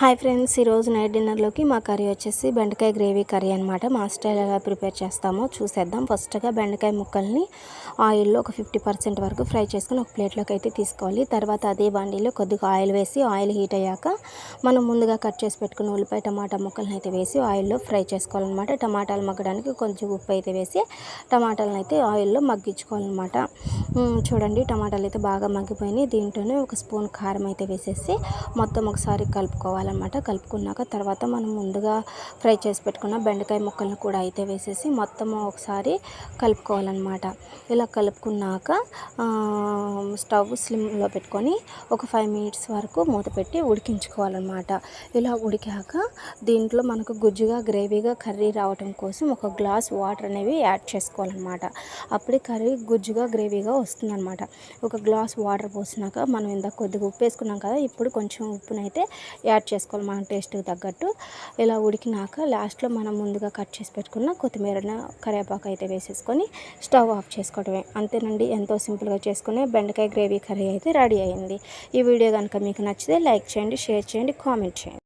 Hi friends, ఈరోజు night డిన్నర్లోకి మా curry వచ్చేసి బెండకాయ గ్రేవీ కర్రీ అనమాట. మా స్టైల్ ఎలా ప్రిపేర్ చేస్తామో చూసేద్దాం. ఫస్ట్గా బెండకాయ ముక్కల్ని ఆయిల్లో ఒక 50% వరకు ఫ్రై చేసుకుని ఒక ప్లేట్లోకి అయితే తీసుకోవాలి. తర్వాత అదే బాండీలో కొద్దిగా ఆయిల్ వేసి ఆయిల్ హీట్ అయ్యాక మనం ముందుగా కట్ చేసి పెట్టుకున్న ఉల్లిపాయ టమాటా ముక్కలను అయితే వేసి ఆయిల్లో ఫ్రై చేసుకోవాలన్నమాట. టమాటాలు మగ్గడానికి కొంచెం ఉప్పు అయితే వేసి టమాటాలను అయితే ఆయిల్లో మగ్గించుకోవాలన్నమాట. చూడండి, టమాటాలు అయితే బాగా మగ్గిపోయినాయి. దీంట్లోనే ఒక స్పూన్ కారం అయితే వేసేసి మొత్తం ఒకసారి కలుపుకోవాలన్నమాట. కలుపుకున్నాక తర్వాత మనం ముందుగా ఫ్రై చేసి పెట్టుకున్న బెండకాయ ముక్కలను కూడా అయితే వేసేసి మొత్తం ఒకసారి కలుపుకోవాలన్నమాట. ఇలా కలుపుకున్నాక స్టవ్ స్లిమ్లో పెట్టుకొని ఒక 5 మినిట్స్ వరకు మూత పెట్టి ఉడికించుకోవాలన్నమాట. ఇలా ఉడికాక దీంట్లో మనకు గుజ్జుగా గ్రేవీగా కర్రీ రావడం కోసం ఒక గ్లాస్ వాటర్ అనేవి యాడ్ చేసుకోవాలన్నమాట. అప్పుడే కర్రీ గుజ్జుగా గ్రేవీగా వస్తుందన్నమాట. ఒక గ్లాస్ వాటర్ పోసినాక మనం ఇందాక కొద్దిగా ఉప్పు వేసుకున్నాం కదా, ఇప్పుడు కొంచెం ఉప్పునైతే యాడ్ చేసుకోవాలి మన టేస్ట్కి తగ్గట్టు. ఇలా ఉడికినాక లాస్ట్లో మనం ముందుగా కట్ చేసి పెట్టుకున్న కొత్తిమీర కరివేపాకు అయితే వేసేసుకొని స్టవ్ ఆఫ్ చేసుకోవడమే. అంతేనండి, ఎంతో సింపుల్గా చేసుకునే బెండకాయ గ్రేవీ కర్రీ అయితే రెడీ అయింది. ఈ వీడియో కనుక మీకు నచ్చితే లైక్ చేయండి, షేర్ చేయండి, కామెంట్ చేయండి.